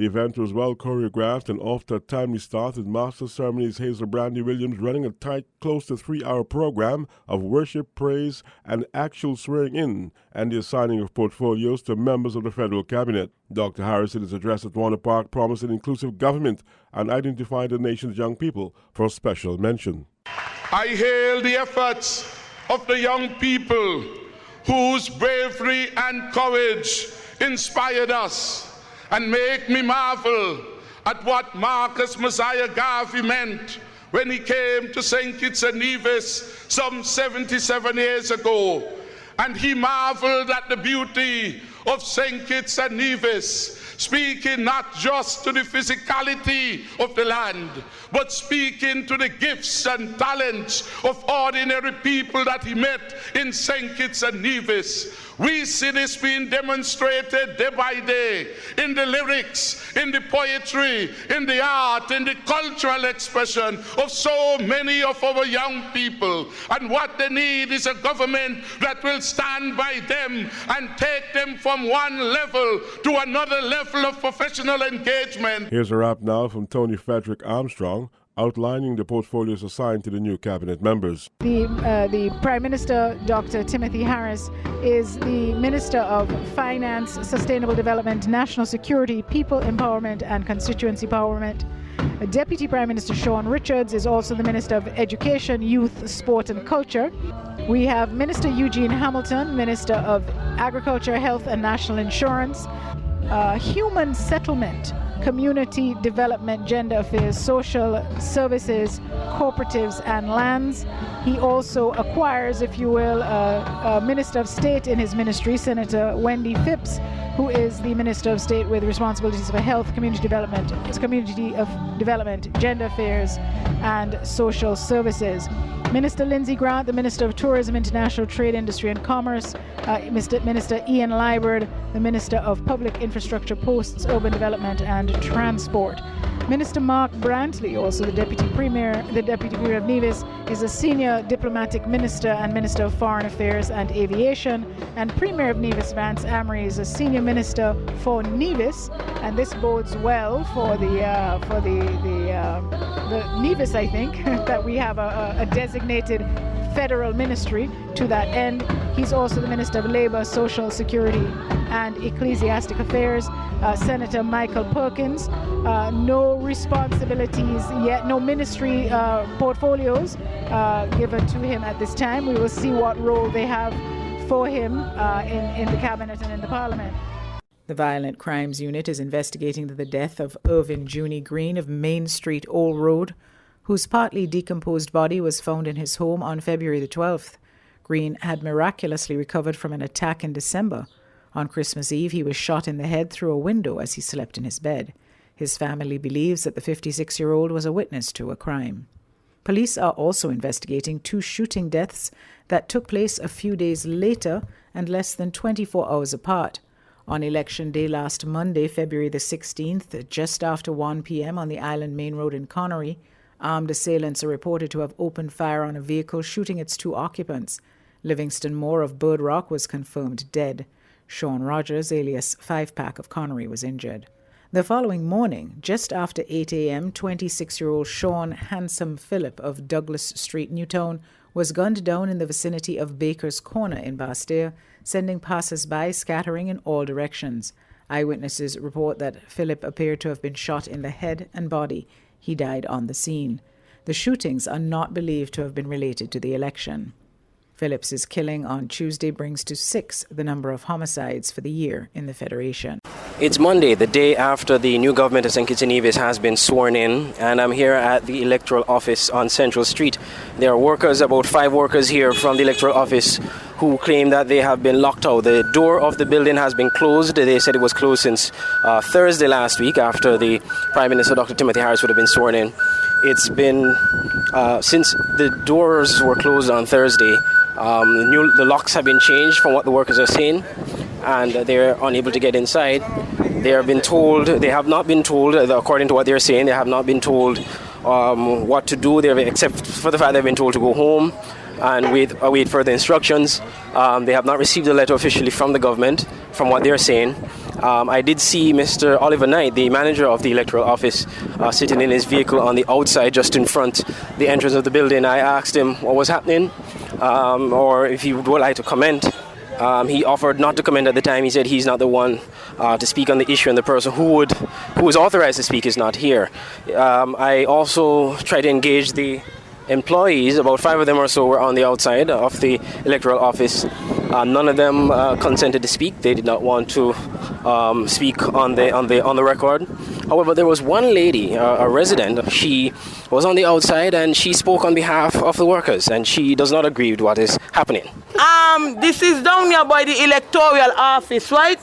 The event was well choreographed and off to a timely start, with Master Ceremonies Hazel Brandy Williams running a tight, close to 3-hour program of worship, praise, and actual swearing in and the assigning of portfolios to members of the federal cabinet. Dr. Harris, in his address at Warner Park, promised an inclusive government and identified the nation's young people for special mention. I hail the efforts of the young people whose bravery and courage inspired us and make me marvel at what Marcus Messiah Garvey meant when he came to St. Kitts and Nevis some 77 years ago. And he marveled at the beauty of St. Kitts and Nevis, speaking not just to the physicality of the land, but speaking to the gifts and talents of ordinary people that he met in St. Kitts and Nevis. We see this being demonstrated day by day in the lyrics, in the poetry, in the art, in the cultural expression of so many of our young people. And what they need is a government that will stand by them and take them from one level to another level of professional engagement. Here's a wrap now from Tony Frederick Armstrong, outlining the portfolios assigned to the new cabinet members. The Prime Minister, Dr. Timothy Harris, is the Minister of Finance, Sustainable Development, National Security, People Empowerment and Constituency Empowerment. Deputy Prime Minister Sean Richards is also the Minister of Education, Youth, Sport and Culture. We have Minister Eugene Hamilton, Minister of Agriculture, Health and National Insurance, Human Settlement, Community Development, Gender Affairs, Social Services, Cooperatives and Lands. He also acquires, if you will, a Minister of State in his ministry, Senator Wendy Phipps, who is the Minister of State with responsibilities for health, community development, gender affairs and social services. Minister Lindsey Grant, the Minister of Tourism, International Trade, Industry and Commerce, Minister Ian Liburd, the Minister of Public Infrastructure, Posts, Urban Development and Transport. Minister Mark Brantley, also the Deputy Premier of Nevis, is a Senior Diplomatic Minister and Minister of Foreign Affairs and Aviation, and Premier of Nevis Vance Amory is a Senior Minister for Nevis, and this bodes well for the Nevis, I think, that we have a designated federal ministry to that end. He's also the Minister of Labour, Social Security and Ecclesiastic Affairs. Senator Michael Perkins, no responsibilities yet, no ministry portfolios given to him at this time. We will see what role they have for him in the cabinet and in the parliament. The Violent Crimes Unit is investigating the death of Irvin Junie Green of Main Street, Old Road, whose partly decomposed body was found in his home on February the 12th. Green had miraculously recovered from an attack in December. On Christmas Eve, he was shot in the head through a window as he slept in his bed. His family believes that the 56-year-old was a witness to a crime. Police are also investigating 2 shooting deaths that took place a few days later and less than 24 hours apart. On Election Day last Monday, February the 16th, just after 1 p.m. on the Island Main Road in Connery, armed assailants are reported to have opened fire on a vehicle, shooting its 2 occupants. Livingston Moore of Bird Rock was confirmed dead. Sean Rogers, alias Five Pack of Connery, was injured. The following morning, just after 8 a.m., 26-year-old Sean Handsome Phillip of Douglas Street, Newtown, was gunned down in the vicinity of Baker's Corner in Bastere, sending passers-by scattering in all directions. Eyewitnesses report that Phillip appeared to have been shot in the head and body. He died on the scene. The shootings are not believed to have been related to the election. Phillips's killing on Tuesday brings to 6 the number of homicides for the year in the Federation. It's Monday, the day after the new government of St. Kitts and Nevis has been sworn in, and I'm here at the electoral office on Central Street. There are workers, about 5 workers here from the electoral office, who claim that they have been locked out. The door of the building has been closed. They said it was closed since Thursday last week, after the Prime Minister, Dr. Timothy Harris, would have been sworn in. It's been since the doors were closed on Thursday. The locks have been changed from what the workers are saying, and they're unable to get inside. They have not been told, according to what they're saying, they have not been told what to do, except for the fact they've been told to go home and await further instructions. They have not received a letter officially from the government, from what they're saying, I did see Mr. Oliver Knight, the manager of the electoral office, sitting in his vehicle on the outside just in front the entrance of the building. I asked him what was happening or if he would like to comment. He offered not to comment at the time. He said he's not the one to speak on the issue, and the person who is authorized to speak is not here. I also tried to engage the employees. About 5 of them or so were on the outside of the electoral office. None of them consented to speak. They did not want to speak on the record. However, there was one lady, a resident. She was on the outside and she spoke on behalf of the workers, and she does not agree with what is happening. This is down here by the electoral office, right?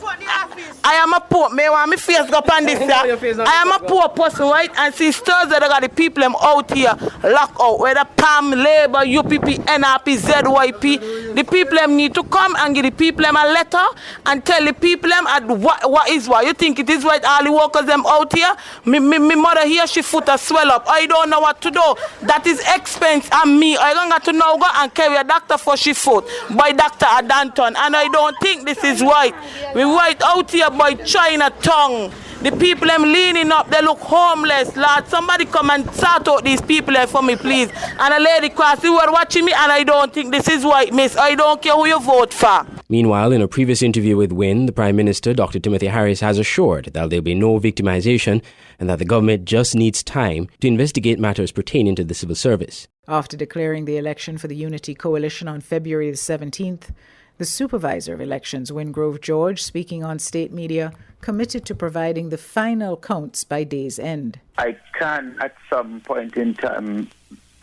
I am a poor, my face go on this. I am a poor person, right? And since Thursday, they got the people out here locked out, whether PAM, Labour, UPP, NRP, ZYP. The people need to come and give the people a letter and tell the people what is what. You think it is right, all the workers them out here? Me mother here, she foot a swell up. I don't know what to do. That is expense and me. I don't got to now go and carry a doctor for she foot by Dr. Adanton, and I don't think this is right. We right out here by Chinatown. The people them leaning up, they look homeless. Lord, somebody come and sort out these people here for me, please. And a lady cross, you were watching me, and I don't think this is right, miss. I don't care who you vote for. Meanwhile, in a previous interview with WINN, the Prime Minister, Dr. Timothy Harris, has assured that there will be no victimization and that the government just needs time to investigate matters pertaining to the civil service. After declaring the election for the Unity Coalition on February the 17th, the Supervisor of Elections, Wingrove George, speaking on state media, committed to providing the final counts by day's end. I can, at some point in time,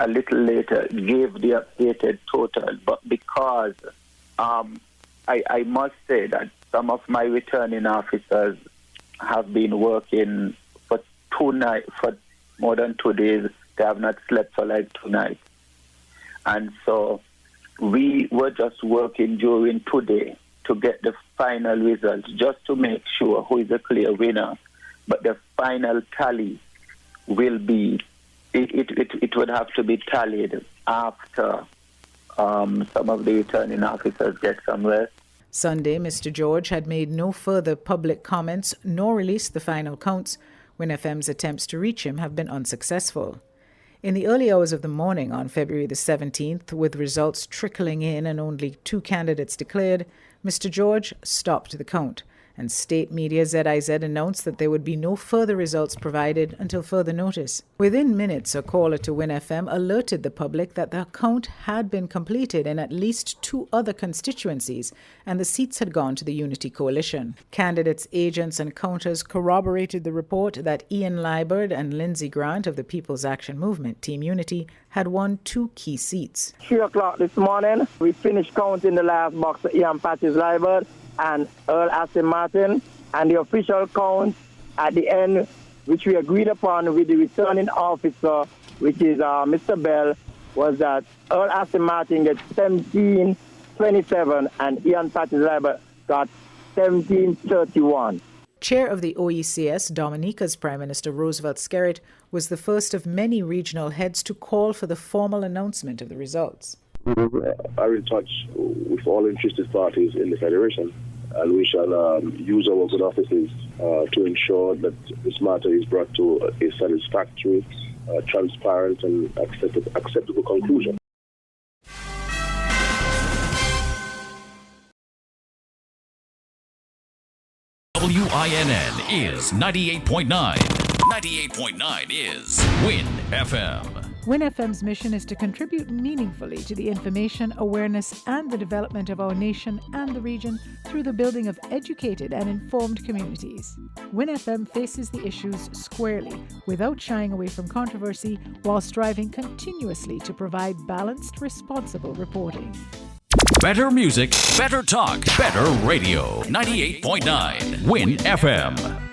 a little later, give the updated total, but because I must say that some of my returning officers have been working for more than 2 days. They have not slept for like 2 nights. And so we were just working during today to get the final results, just to make sure who is a clear winner. But the final tally will be, it would have to be tallied after some of the returning officers get some rest. Sunday, Mr. George had made no further public comments nor released the final counts. WINN FM's attempts to reach him have been unsuccessful. In the early hours of the morning on February the 17th, with results trickling in and only 2 candidates declared, Mr. George stopped the count, and state media ZIZ announced that there would be no further results provided until further notice. Within minutes, a caller to WINN FM alerted the public that the count had been completed in at least 2 other constituencies, and the seats had gone to the Unity Coalition. Candidates, agents, and counters corroborated the report that Ian Liburd and Lindsay Grant of the People's Action Movement, Team Unity, had won 2 key seats. 3 o'clock this morning, we finished counting the last box of Ian Patches Liburd and Earl Aston Martin, and the official count at the end, which we agreed upon with the returning officer, which is Mr. Bell, was that Earl Aston Martin gets 1727 and Ian Patches Liburd got 1731. Chair of the OECS, Dominica's Prime Minister Roosevelt Skerritt, was the first of many regional heads to call for the formal announcement of the results. We are in touch with all interested parties in the Federation, and we shall use our good offices to ensure that this matter is brought to a satisfactory, transparent and acceptable conclusion. WINN is 98.9. 98.9 is WINN FM. WINN FM's mission is to contribute meaningfully to the information, awareness, and the development of our nation and the region through the building of educated and informed communities. WINN FM faces the issues squarely, without shying away from controversy, while striving continuously to provide balanced, responsible reporting. Better music, better talk, better radio. 98.9 WINN FM.